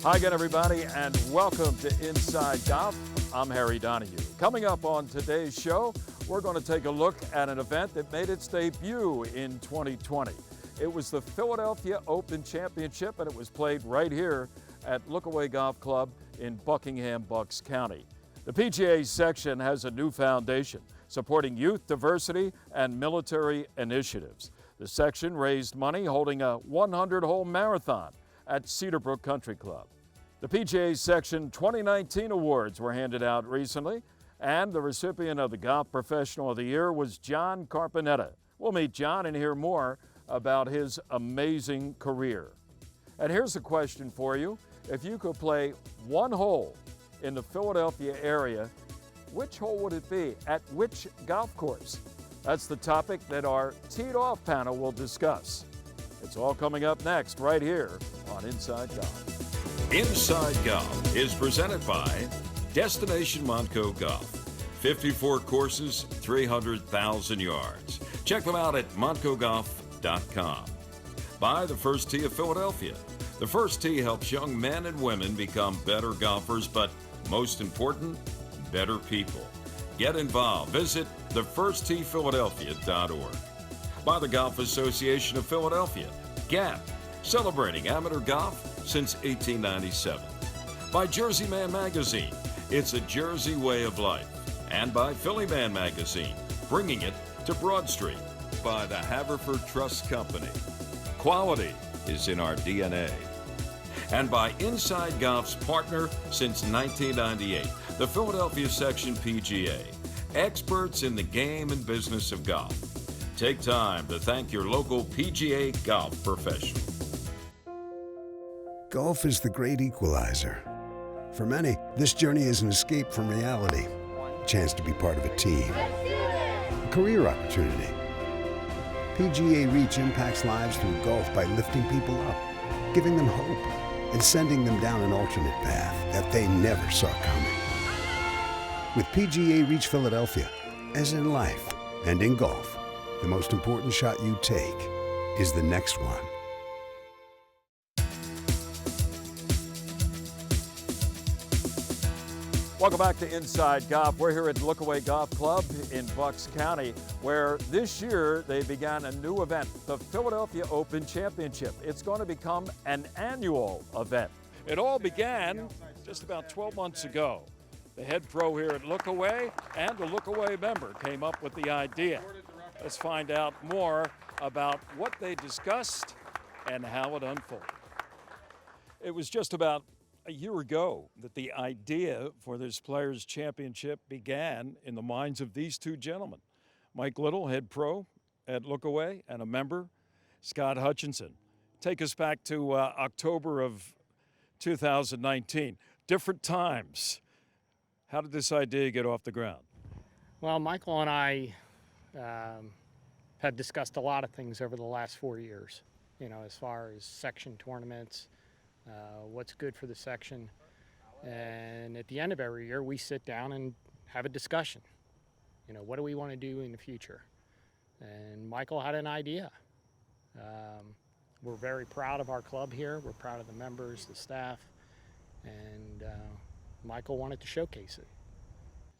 Hi again, everybody, and welcome to Inside Golf. I'm Harry Donahue. Coming up on today's show, we're going to take a look at an event that made its debut in 2020. It was the Philadelphia Open Championship, and it was played right here at Lookaway Golf Club in Buckingham, Bucks County. The PGA section has a new foundation supporting youth diversity and military initiatives. The section raised money holding a 100-hole marathon at Cedarbrook Country Club. The PGA Section 2019 awards were handed out recently, and the recipient of the Golf Professional of the Year was John Carpenter. We'll meet John and hear more about his amazing career. And here's a question for you. If you could play one hole in the Philadelphia area, which hole would it be? At which golf course? That's the topic that our Teed Off panel will discuss. It's all coming up next right here on Inside Golf. Inside Golf is presented by Destination Montco Golf. 54 courses, 300,000 yards. Check them out at montcogolf.com. By the First Tee of Philadelphia. The First Tee helps young men and women become better golfers, but most important, better people. Get involved. Visit thefirstteephiladelphia.org. By the Golf Association of Philadelphia, GAP, celebrating amateur golf since 1897. By Jersey Man Magazine, it's a Jersey way of life. And by Philly Man Magazine, bringing it to Broad Street. By the Haverford Trust Company. Quality is in our DNA. And by Inside Golf's partner since 1998, the Philadelphia Section PGA. Experts in the game and business of golf. Take time to thank your local PGA golf professional. Golf is the great equalizer. For many, this journey is an escape from reality, a chance to be part of a team, a career opportunity. PGA Reach impacts lives through golf by lifting people up, giving them hope, and sending them down an alternate path that they never saw coming. With PGA Reach Philadelphia, as in life and in golf, the most important shot you take is the next one. Welcome back to Inside Golf. We're here at Lookaway Golf Club in Bucks County, where this year they began a new event, the Philadelphia Open Championship. It's going to become an annual event. It all began just about 12 months ago. The head pro here at Lookaway and a Lookaway member came up with the idea. Let's find out more about what they discussed and how it unfolded. It was just about a year ago that the idea for this Players' Championship began in the minds of these two gentlemen. Mike Little, head pro at Lookaway, and a member, Scott Hutchinson. Take us back to October of 2019. Different times. How did this idea get off the ground? Well, Michael and I had discussed a lot of things over the last 4 years, as far as section tournaments, what's good for the section. And at the end of every year, we sit down and have a discussion. What do we want to do in the future? And Michael had an idea. We're very proud of our club here. We're proud of the members, the staff, and Michael wanted to showcase it.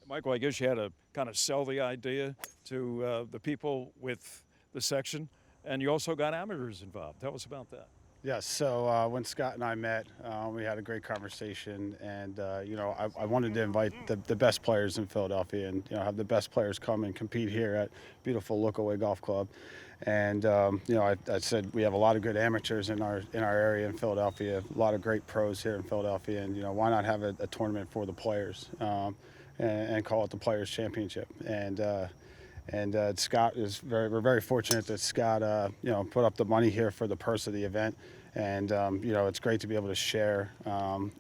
Michael, I guess you had to kind of sell the idea to the people with the section, and you also got amateurs involved. Tell us about that. Yes, so when Scott and I met, we had a great conversation, and I wanted to invite the best players in Philadelphia, and have the best players come and compete here at beautiful Lookaway Golf Club. And I said we have a lot of good amateurs in our area in Philadelphia, a lot of great pros here in Philadelphia, and why not have a tournament for the players and call it the Players' Championship. And Scott we're very fortunate that Scott, put up the money here for the purse of the event. And, it's great to be able to share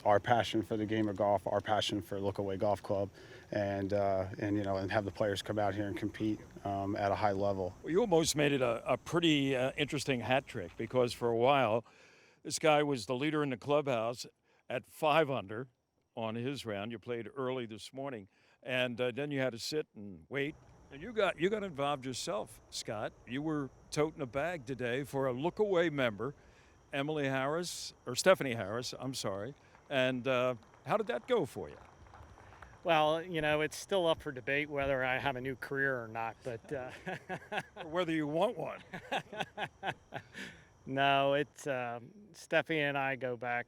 our passion for the game of golf, our passion for Lookaway Golf Club, and have the players come out here and compete at a high level. Well, you almost made it a pretty interesting hat trick, because for a while, this guy was the leader in the clubhouse at 5 under on his round. You played early this morning, and then you had to sit and wait. And you got involved yourself, Scott. You were toting a bag today for a Lookaway member, Stephanie Harris, And how did that go for you? Well, you know, it's still up for debate whether I have a new career or not, but Or whether you want one? no, it's Steffi and I go back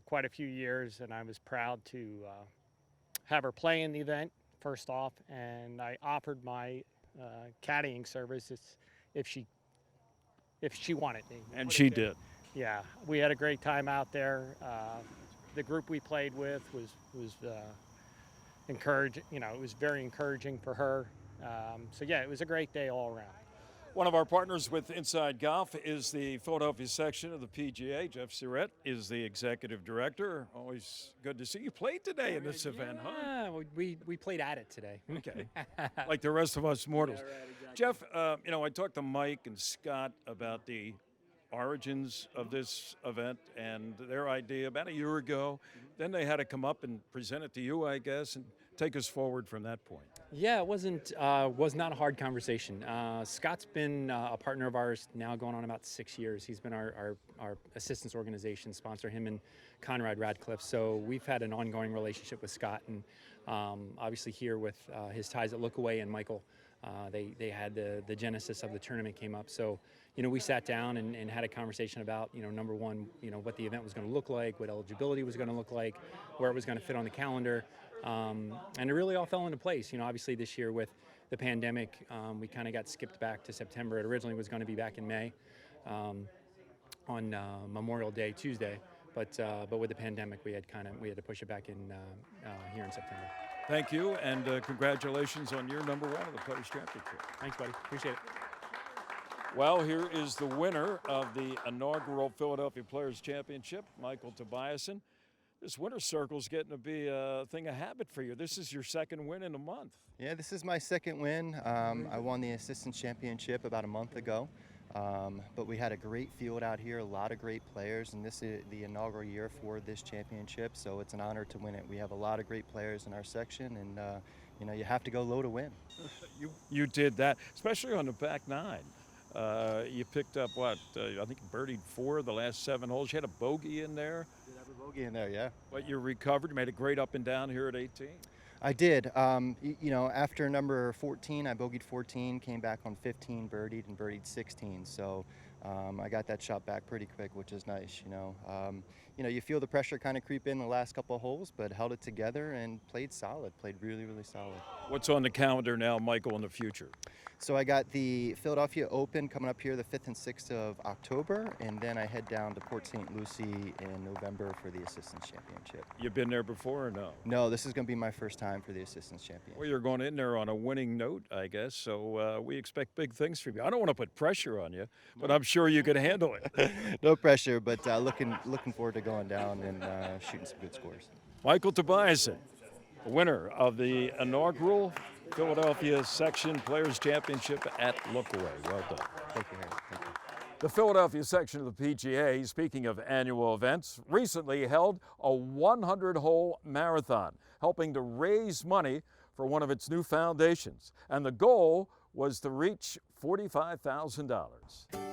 quite a few years, and I was proud to have her play in the event first off, and I offered my caddying services if she wanted me. And she did. Yeah, we had a great time out there. The group we played with was encouraging. You know, it was very encouraging for her. So yeah, it was a great day all around. One of our partners with Inside Golf is the Philadelphia section of the PGA. Jeff Surratt is the executive director. Always good to see you. Played today in this event, huh? Yeah, we played at it today. Okay, like the rest of us mortals. Yeah, right, exactly. Jeff, you know, I talked to Mike and Scott about the origins of this event and their idea about a year ago. Then they had to come up and present it to you, I guess, and take us forward from that point. Yeah, it was not a hard conversation. Scott's been a partner of ours now going on about 6 years. He's been our assistance organization sponsor, him and Conrad Radcliffe. So we've had an ongoing relationship with Scott, and obviously here with his ties at Lookaway and Michael, they had the genesis of the tournament came up. So, you know, we sat down and had a conversation about, you know, number one, you know, what the event was going to look like, what eligibility was going to look like, where it was going to fit on the calendar. And it really all fell into place. You know, obviously this year with the pandemic, we kind of got skipped back to September. It originally was going to be back in May on Memorial Day, Tuesday. But with the pandemic, we had to push it back in here in September. Thank you, and congratulations on your number one of the Players' Championship. Thanks, buddy. Appreciate it. Well, here is the winner of the inaugural Philadelphia Players' Championship, Michael Tobiasen. This winner's circle is getting to be a thing of habit for you. This is your second win in a month. Yeah, this is my second win. I won the Assistants Championship about a month ago. But we had a great field out here, a lot of great players, and this is the inaugural year for this championship, so it's an honor to win it. We have a lot of great players in our section, and you know, you have to go low to win. You did that, especially on the back nine. You picked up what? I think you birdied 4 of the last 7 holes. You had a bogey in there. Did have a bogey in there, yeah. But you recovered. You made a great up and down here at 18. I did. You know, after number 14, I bogeyed 14, came back on 15, birdied, and birdied 16. So I got that shot back pretty quick, which is nice. You know, you feel the pressure kind of creep in the last couple of holes, but held it together and played solid. Played really, really solid. What's on the calendar now, Michael, in the future? So I got the Philadelphia Open coming up here the 5th and 6th of October, and then I head down to Port St. Lucie in November for the Assistants Championship. You've been there before or no? No, this is going to be my first time for the Assistants Championship. Well, you're going in there on a winning note, I guess, so we expect big things from you. I don't want to put pressure on you, but I'm sure you could handle it. No pressure, but looking forward to going down and shooting some good scores. Michael Tobiasen, the winner of the inaugural Philadelphia Section Players Championship at Lookaway. Well done. Thank you, Harry. Thank you. The Philadelphia section of the PGA, speaking of annual events, recently held a 100-hole marathon, helping to raise money for one of its new foundations. And the goal was to reach $45,000.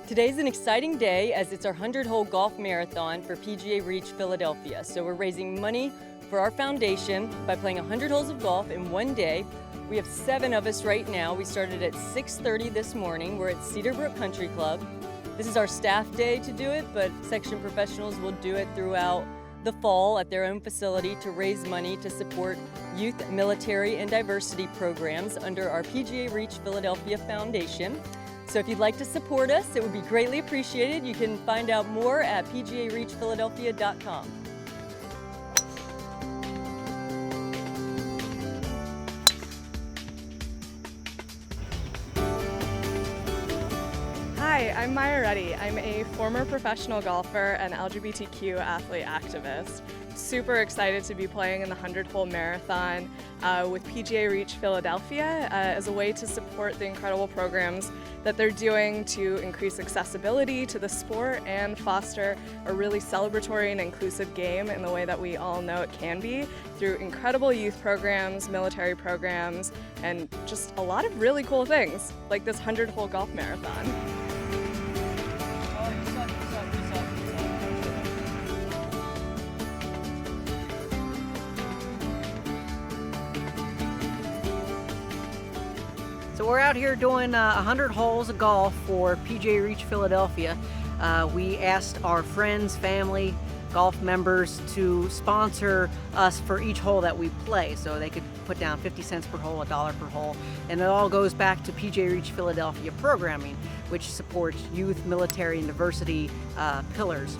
Today's an exciting day as it's our 100-hole golf marathon for PGA Reach Philadelphia. So we're raising money for our foundation by playing 100 holes of golf in one day. We have 7 of us right now. We started at 6:30 this morning. We're at Cedarbrook Country Club. This is our staff day to do it, but section professionals will do it throughout the fall at their own facility to raise money to support youth, military, and diversity programs under our PGA Reach Philadelphia Foundation. So if you'd like to support us, it would be greatly appreciated. You can find out more at pgareachphiladelphia.com. Hi, I'm Maya Reddy. I'm a former professional golfer and LGBTQ athlete activist. Super excited to be playing in the 100-hole marathon with PGA Reach Philadelphia as a way to support the incredible programs that they're doing to increase accessibility to the sport and foster a really celebratory and inclusive game in the way that we all know it can be through incredible youth programs, military programs, and just a lot of really cool things like this 100-hole golf marathon. So we're out here doing 100 holes of golf for PGA Reach Philadelphia. We asked our friends, family, golf members to sponsor us for each hole that we play. So they could put down 50 cents per hole, $1 per hole. And it all goes back to PGA Reach Philadelphia programming, which supports youth, military, and diversity pillars.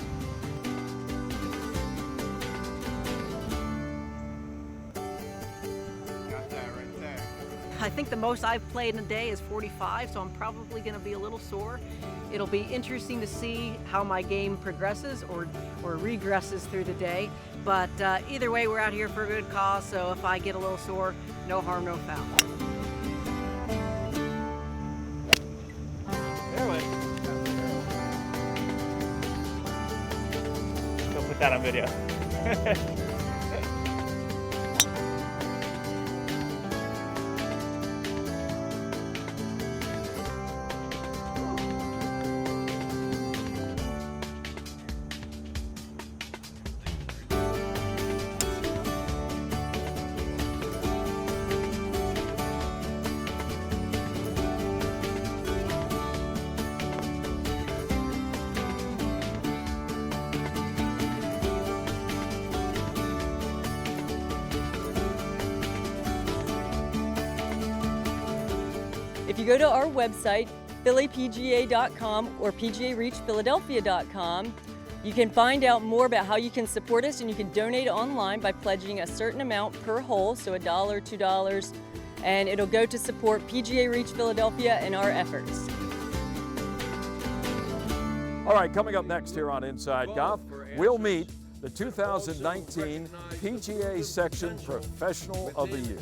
I think the most I've played in a day is 45, so I'm probably going to be a little sore. It'll be interesting to see how my game progresses or regresses through the day. But either way, we're out here for a good cause, so if I get a little sore, no harm, no foul. Don't put that on video. If you go to our website, phillypga.com or pgareachphiladelphia.com, you can find out more about how you can support us, and you can donate online by pledging a certain amount per hole, so $1, $2, and it'll go to support PGA Reach Philadelphia and our efforts. All right, coming up next here on Inside Golf, we'll meet the 2019 PGA Section Professional of the Year.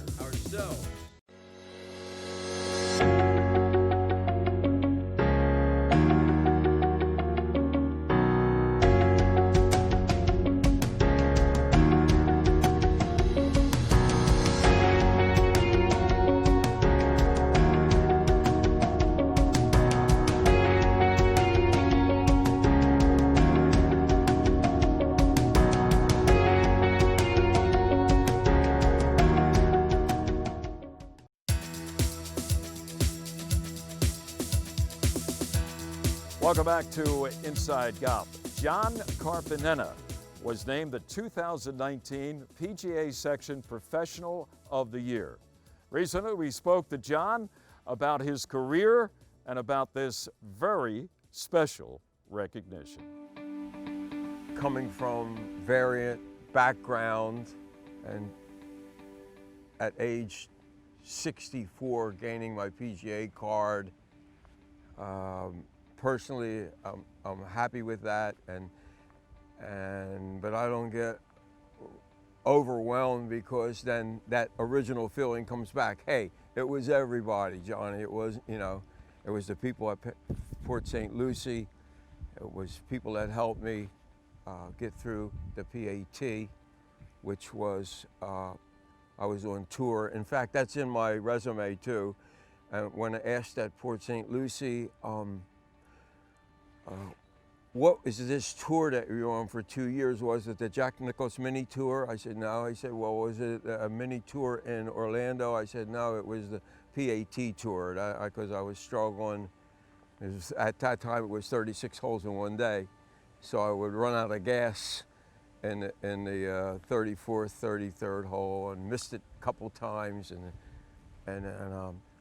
Welcome back to Inside Golf. John Carpenter was named the 2019 PGA Section Professional of the Year. Recently, we spoke to John about his career and about this very special recognition. Coming from variant background and at age 64 gaining my PGA card, personally, I'm happy with that, but I don't get overwhelmed because then that original feeling comes back. Hey, it was everybody, Johnny. It was, it was the people at Port St. Lucie. It was people that helped me get through the PAT, which was, I was on tour. In fact, that's in my resume too. And when I asked at Port St. Lucie, what is this tour that you're on for 2 years? Was it the Jack Nicklaus mini tour? I said, no. He said, well, was it a mini tour in Orlando? I said, no, it was the PAT tour, because I was struggling. At that time, it was 36 holes in one day. So I would run out of gas in the 34th, 33rd hole, and missed it a couple times. And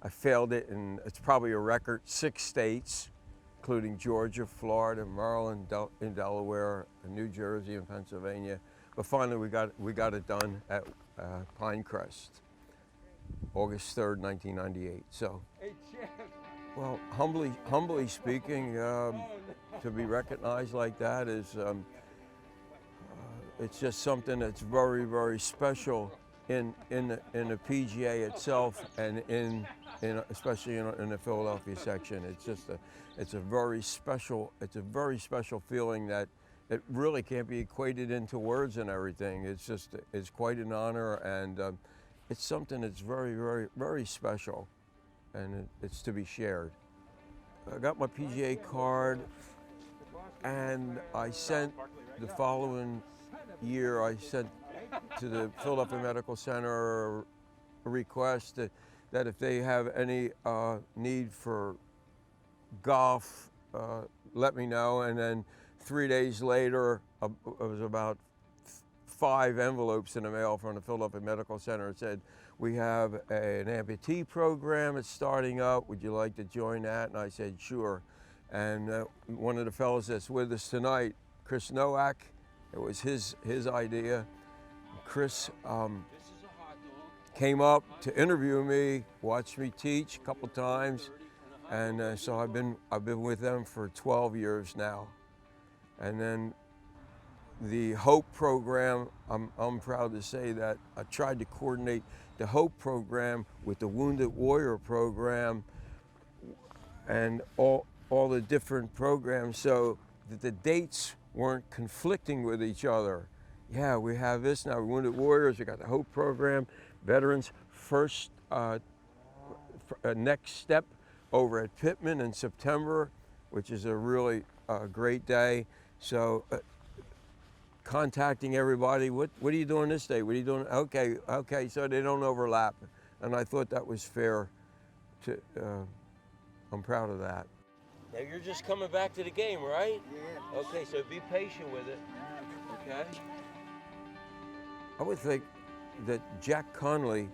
I failed it, and it's probably a record, 6 states, including Georgia, Florida, Maryland, in Delaware, New Jersey, and Pennsylvania. But finally, we got it done at Pinecrest, August 3rd, 1998. So, well, humbly speaking, to be recognized like that is, it's just something that's very, very special in the PGA itself, and especially in the Philadelphia section. It's a very special feeling that it really can't be equated into words and everything. It's quite an honor, and it's something that's very, very, very special, and it's to be shared. I got my PGA card, and I sent the following year, I sent to the Philadelphia Medical Center a request that if they have any need for golf, let me know. And then 3 days later, it was about 5 envelopes in the mail from the Philadelphia Medical Center. It said, we have an amputee program, it's starting up, would you like to join that? And I said, sure. And one of the fellows that's with us tonight, Chris Nowak, it was his idea. Chris came up to interview me, watched me teach a couple times, and so I've been with them for 12 years now. And then the HOPE program, I'm proud to say that I tried to coordinate the HOPE program with the Wounded Warrior program and all the different programs so that the dates weren't conflicting with each other. Yeah, we have this now, Wounded Warriors, we got the HOPE program, Veterans First Next Step over at Pittman in September, which is a really great day. So contacting everybody, what are you doing this day? What are you doing? Okay, so they don't overlap. And I thought that was fair. I'm proud of that. Now you're just coming back to the game, right? Yeah. Okay, so be patient with it. Okay. I would think that Jack Conley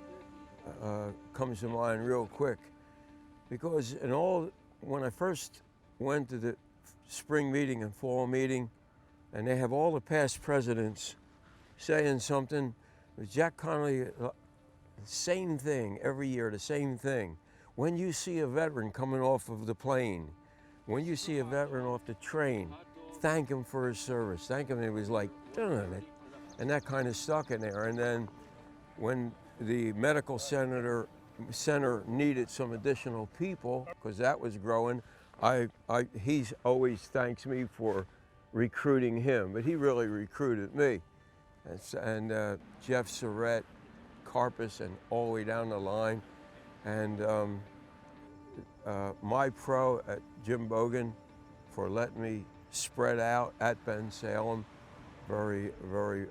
comes to mind real quick, because when I first went to the spring meeting and fall meeting, and they have all the past presidents saying something, with Jack Conley, same thing every year, the same thing. When you see a veteran coming off of the plane, when you see a veteran off the train, thank him for his service. Thank him. It was like, darn it. And that kind of stuck in there. And then when the medical center needed some additional people, because that was growing, he always thanks me for recruiting him, but he really recruited me. And Jeff Surratt, Carpus, and all the way down the line. And my pro at Jim Bogan for letting me spread out at Ben Salem. Very, very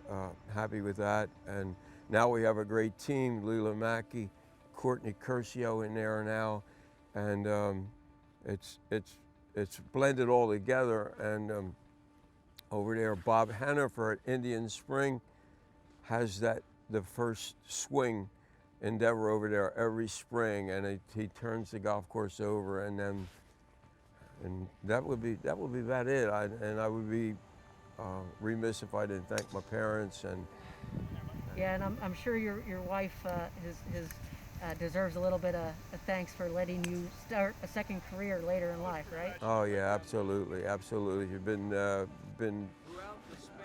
happy with that. And now we have a great team, Leela Mackey, Courtney Curcio in there now. And it's blended all together. And over there, Bob Hannifer at Indian Spring has the first swing endeavor over there every spring, and he turns the golf course over, and that would be about it. I would be remiss if I didn't thank my parents. And yeah, and I'm sure your wife deserves a little bit of thanks for letting you start a second career later in life, right? Oh yeah, absolutely. You've been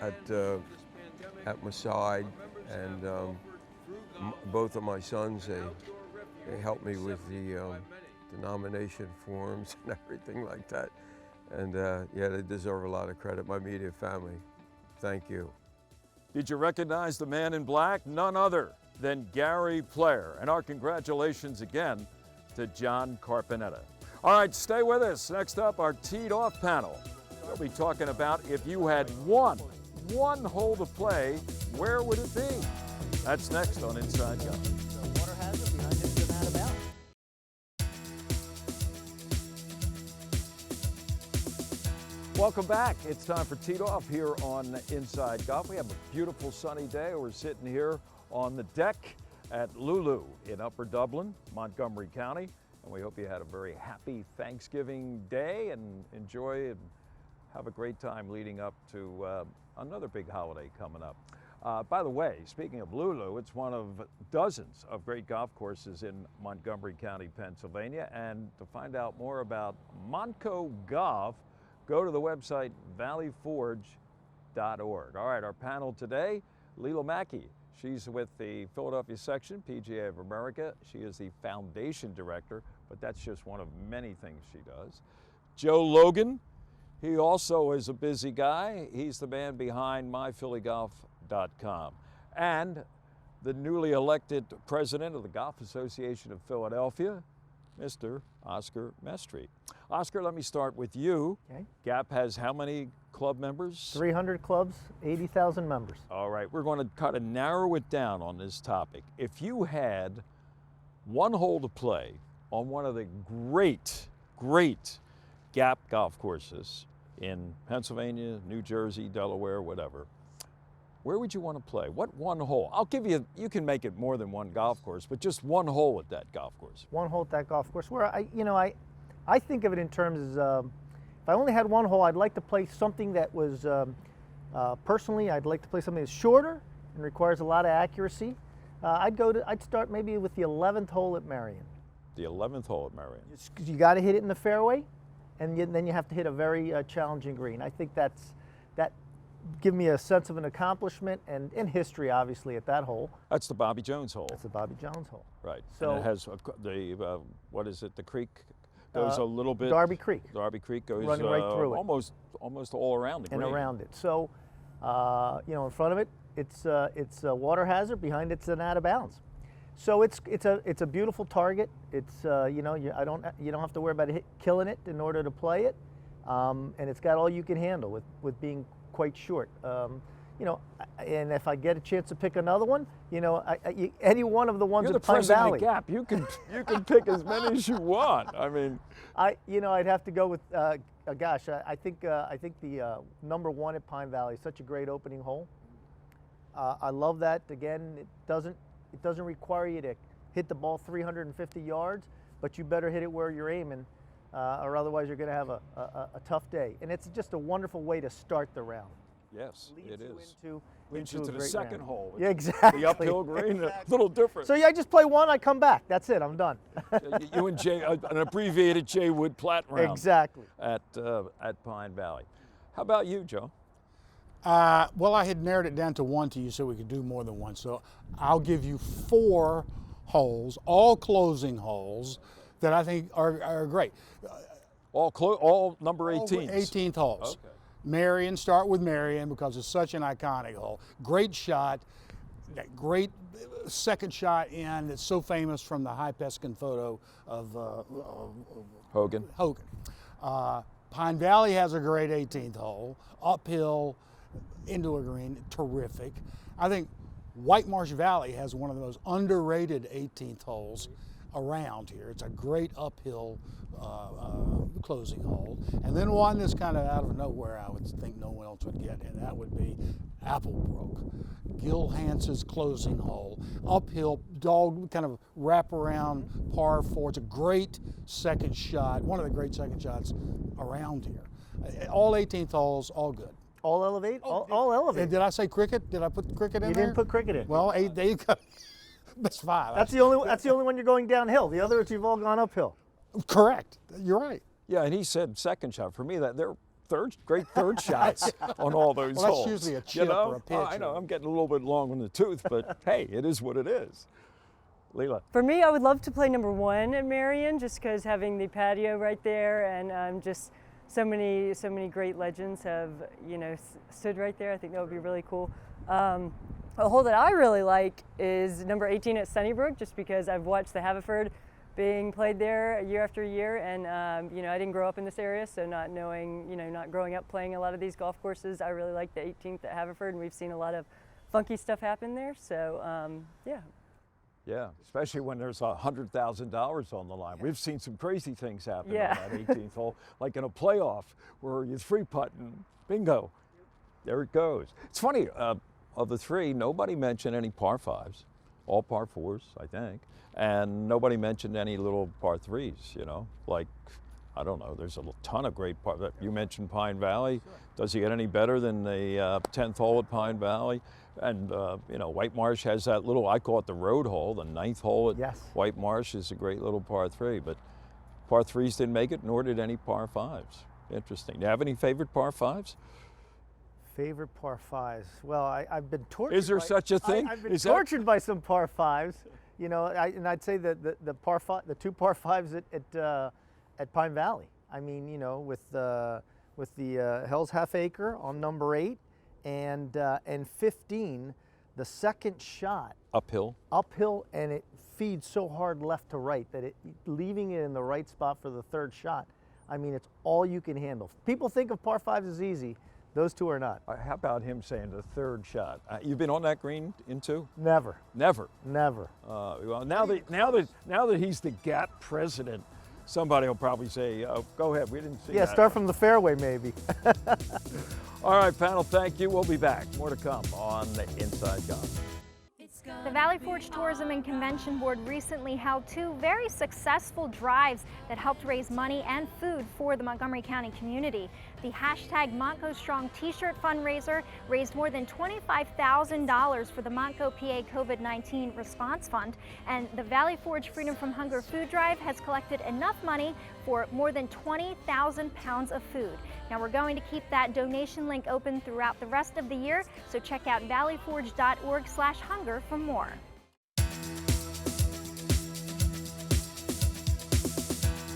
at my side, and both of my sons, they helped me with the nomination forms and everything like that. And yeah, they deserve a lot of credit. My immediate family, thank you. Did you recognize the man in black? None other than Gary Player. And our congratulations again to John Carpenter. All right, stay with us. Next up, our teed off panel. We'll be talking about if you had one hole to play, where would it be? That's next on Inside Golf. The water hazard behind Mr. Madabout. Welcome back. It's time for Teed Off here on Inside Golf. We have a beautiful sunny day. We're sitting here on the deck at Lulu in Upper Dublin, Montgomery County. And we hope you had a very happy Thanksgiving day and enjoy and have a great time leading up to another big holiday coming up. By the way, speaking of Lulu, it's one of dozens of great golf courses in Montgomery County, Pennsylvania. And to find out more about Montco Golf, go to the website valleyforge.org. All right, our panel today, Leela Mackey. She's with the Philadelphia section, PGA of America. She is the foundation director, but that's just one of many things she does. Joe Logan, he also is a busy guy. He's the man behind myphillygolf.com. And the newly elected president of the Golf Association of Philadelphia, Mr. Oscar Mestri. Oscar, let me start with you. Okay. GAP has how many club members? 300 clubs, 80,000 members. All right, we're going to kind of narrow it down on this topic. If you had one hole to play on one of the great gap golf courses in Pennsylvania, New Jersey, Delaware, whatever. Where would you want to play? What one hole? I'll give you, you can make it more than one golf course, but just one hole at that golf course. One hole at that golf course. Where I think of it in terms of, if I only had one hole, I'd like to play something that was, personally, I'd like to play something that's shorter and requires a lot of accuracy. I'd start maybe with the 11th hole at Marion. The 11th hole at Marion. You got to hit it in the fairway, and then you have to hit a very challenging green. I think that give me a sense of an accomplishment and history, obviously, at that hole. That's the Bobby Jones hole. That's the Bobby Jones hole. Right. So and it has what is it? The creek goes a little bit. Darby Creek. Darby Creek goes running right through it. Almost all around the green. And around it. So, in front of it, it's a water hazard. Behind it's an out of bounds. So it's a beautiful target. It's you don't have to worry about killing it in order to play it, and it's got all you can handle with being quite short. And if I get a chance to pick another one, any one of the ones You're at the Pine president Valley. of Gap. You can pick as many as you want. I mean, I'd have to go with I think the number 1 at Pine Valley is such a great opening hole. I love that. Again, it doesn't require you to hit the ball 350 yards, but you better hit it where you're aiming, or otherwise you're going to have a tough day. And it's just a wonderful way to start the round. Yes, it is. Leads into a the great second round. hole. Yeah, exactly. The uphill green, a little different. So I just play one, I come back. That's it. I'm done. You and Jay, an abbreviated Jay Wood Platt round. Exactly. At Pine Valley. How about you, Joe? Well, I had narrowed it down to one to you so we could do more than one. So I'll give you 4 holes, all closing holes, that I think are great. All number 18s. 18th holes. Okay. Marion, start with Marion because it's such an iconic hole. Great shot, that great second shot in that's so famous from the high Peskin photo of Hogan. Pine Valley has a great 18th hole, uphill into a green, terrific. I think White Marsh Valley has one of the most underrated 18th holes around here. It's a great uphill closing hole. And then one that's kind of out of nowhere I would think no one else would get, and that would be Applebrook. Gil Hance's closing hole. Uphill, dog kind of wraparound par 4. It's a great second shot, one of the great second shots around here. All 18th holes, all good. All elevate? All elevate. And did I say cricket? Did I put cricket in there? You didn't put cricket in. Well, there you go. That's 5. That's the only one you're going downhill. The other 2 you've all gone uphill. Correct. You're right. Yeah, and he said second shot. For me, they're great third shots on all those holes. That's usually a chip or a pitch. I know, I'm getting a little bit long on the tooth, but hey, it is what it is. Leila. For me, I would love to play number 1 at Marion, just because having the patio right there, and just so many great legends have stood right there. I think that would be really cool. A hole that I really like is number 18 at Sunnybrook, just because I've watched the Haverford being played there year after year, and I didn't grow up in this area, so not growing up playing a lot of these golf courses, I really like the 18th at Haverford, and we've seen a lot of funky stuff happen there. So yeah. Yeah, especially when there's $100,000 on the line. We've seen some crazy things happen Yeah. on that 18th hole, like in a playoff where you 3-putt and bingo, there it goes. It's funny, of the 3, nobody mentioned any par 5s, all par 4s, I think, and nobody mentioned any little par 3s, like, I don't know, there's a ton of great par. You mentioned Pine Valley. Does it get any better than the 10th hole at Pine Valley? And, White Marsh has that little, I call it the road hole, the 9th hole at White Marsh is a great little par 3, but par 3s didn't make it, nor did any par 5s. Interesting. Do you have any favorite par 5s? Favorite par 5s? Well, I've been tortured. Is there such a thing? I've been tortured by some par 5s. And I'd say that the par 5, the 2 par 5s at Pine Valley. I mean, with the Hell's Half Acre on number 8 and 15, the second shot. Uphill, and it feeds so hard left to right that leaving it in the right spot for the third shot. I mean, it's all you can handle. People think of par 5s as easy. Those two are not. How about him saying the third shot? You've been on that green in two? Never. Never. Never. Well, now that he's the GAP president, somebody will probably say, "Go ahead, we didn't see that." Yeah, start from the fairway maybe. All right, panel, thank you. We'll be back. More to come on the Inside Golf. The Valley Forge Tourism and Convention Board recently held two very successful drives that helped raise money and food for the Montgomery County community. The hashtag Montco Strong t-shirt fundraiser raised more than $25,000 for the Montco PA COVID-19 response fund, and the Valley Forge Freedom from Hunger food drive has collected enough money for more than 20,000 pounds of food. Now we're going to keep that donation link open throughout the rest of the year, so check out valleyforge.org/hunger for more.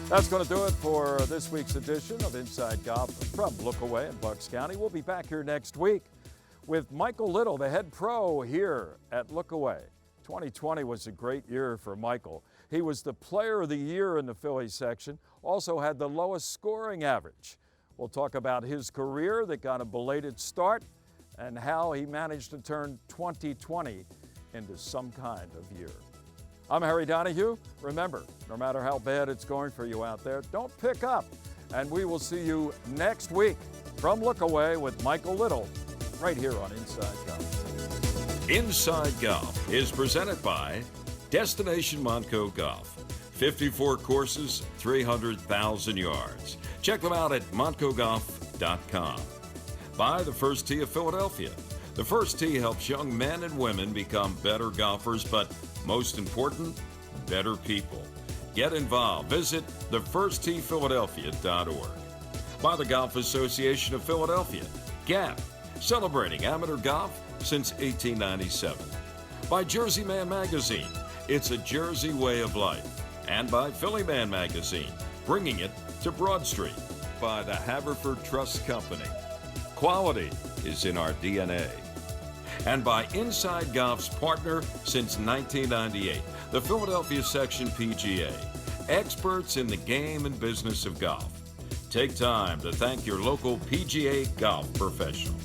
That's going to do it for this week's edition of Inside Golf from Lookaway in Bucks County. We'll be back here next week with Michael Little, the head pro here at Lookaway. 2020 was a great year for Michael. He was the player of the year in the Phillies section, also had the lowest scoring average. We'll talk about his career that got a belated start and how he managed to turn 2020 into some kind of year. I'm Harry Donahue. Remember, no matter how bad it's going for you out there, don't pick up. And we will see you next week from Lookaway with Michael Little, right here on Inside Golf. Inside Golf is presented by Destination Montco Golf. 54 courses, 300,000 yards. Check them out at montcogolf.com. By the First Tee of Philadelphia. The First Tee helps young men and women become better golfers, but most important, better people. Get involved. Visit thefirsttphiladelphia.org. By the Golf Association of Philadelphia, GAP, celebrating amateur golf since 1897. By Jersey Man Magazine, it's a Jersey way of life. And by Philly Man Magazine, bringing it to Broad Street. By the Haverford Trust Company. Quality is in our DNA. And by Inside Golf's partner since 1998, the Philadelphia Section PGA, experts in the game and business of golf. Take time to thank your local PGA golf professional.